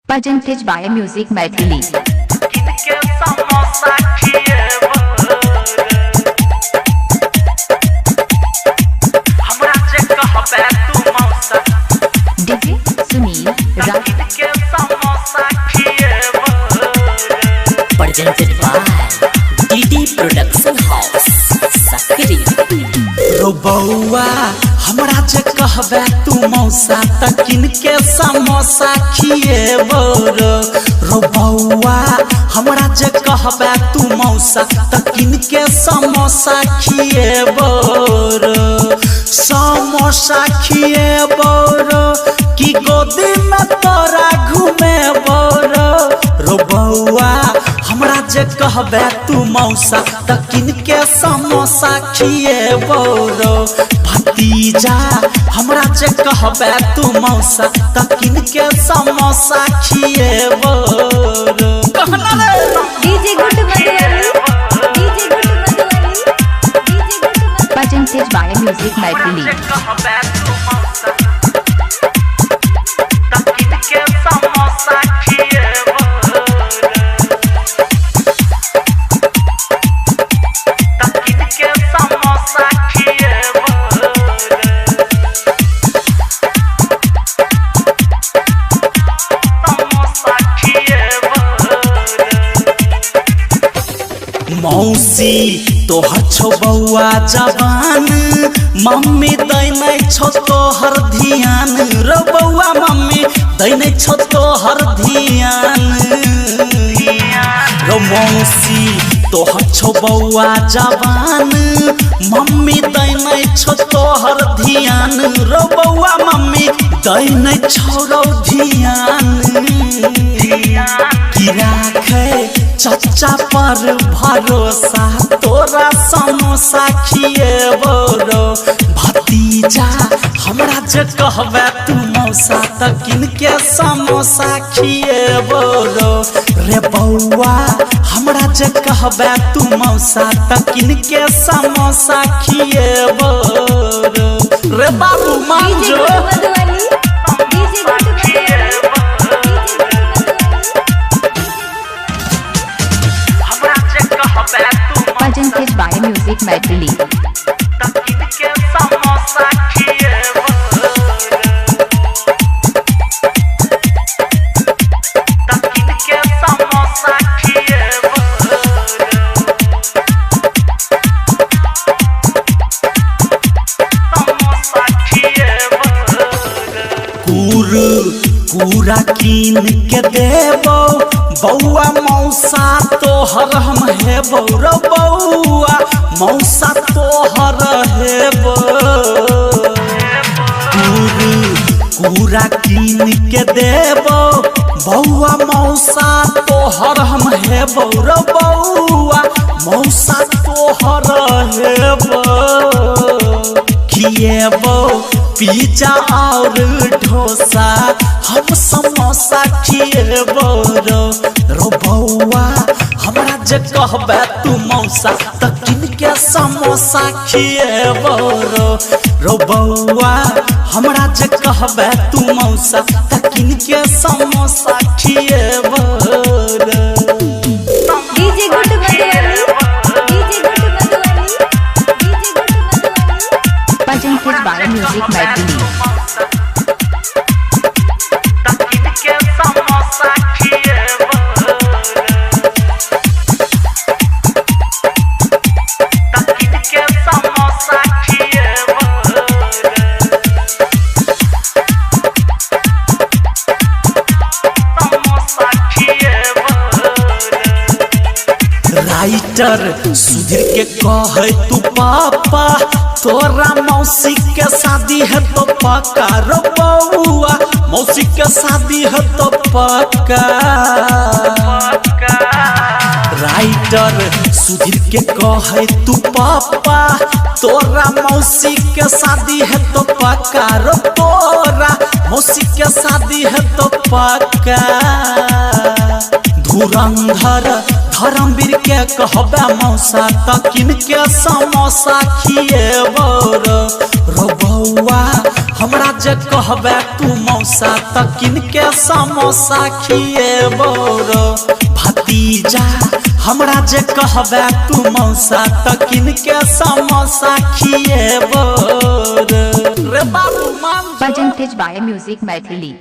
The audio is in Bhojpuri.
Presented by Music Maithili. DJ Sunil Raj. Presented by DD Production House, Sakri. रो बउआ हमरा जे कहबे तू मौसा त किनके समोसा खिएबो रो बउआ हमरा जे कहबे तू मौसा त किनके समोसा खिएबो समोसा खिएबो कि गोदी में तोरा घुमेबो रो बउआ हमरा जे कहबे तू मौसा त किनके समोसा खिएबो भतीजा हमरा जे कहबे तू मौसा त किनके समोसा खिएबो कहना रे DJ good Madhubani DJ good Madhubani DJ good Presented by Music Maithili. मौसी तोहर छो बउआ जवान मम्मी दैनै छो तोहर ध्यान रो बउआ मम्मी दैनै छो तोहर ध्यान रो मौसी तोहर छो बउआ जवान मम्मी दैनै छो तोहर ध्यान रो बउआ मम्मी दैनै छो रो ध्यान की राखे चच्चा पर भरोसा तोरा समोसा खिएबो भतीजा हमरा जे कहबे तू मौसा त किनके समोसा खिएबो रे बउआ हमरा जे कहबे तू मौसा त किनके समोसा खिएबो रे बाबू मान जो Madhubani DJ good Madhubani Presented by Music Maithili. पूरा कीन के देबो बउआ मौसा तोहर हम हेबो रो बउआ मौसा तोहर हेबो पूरा कीन के देबो बउआ मौसा तोहर हम हेबो रो बउआ मौसा तोहर हेबो खिएबो पिज्जा और डोसा हम समोसा खिएबो रो बउआ हमरा जे कहबे तू मौसा त किनके समोसा खिएबो रो बउआ हमरा जे कहबे तू मौसा त किनके समोसा खिएबो DJ good Madhubani DJ good Madhubani DJ good Madhubani Presented by Music Maithili. Writer Sudhir के कहे तू पापा तोरा मौसी के शादी है तो पक्का रो बउआ मौसी के शादी है तो पक्का राइटर सुधीर के कहे तू पापा तोरा मौसी के शादी है तो पक्का रो तोरा मौसी के शादी है तो पक्का धुरंधर धर्मवीर के कहबे मौसा त किनके समोसा खिएबो रो बउआ बबुआ हमरा जे कहबे तू मौसा त किनके समोसा खिएबो रो भतीजा हमरा जे कहबे तू मौसा त किनके समोसा खिएबो रे बाबू मान Presented by Music Maithili.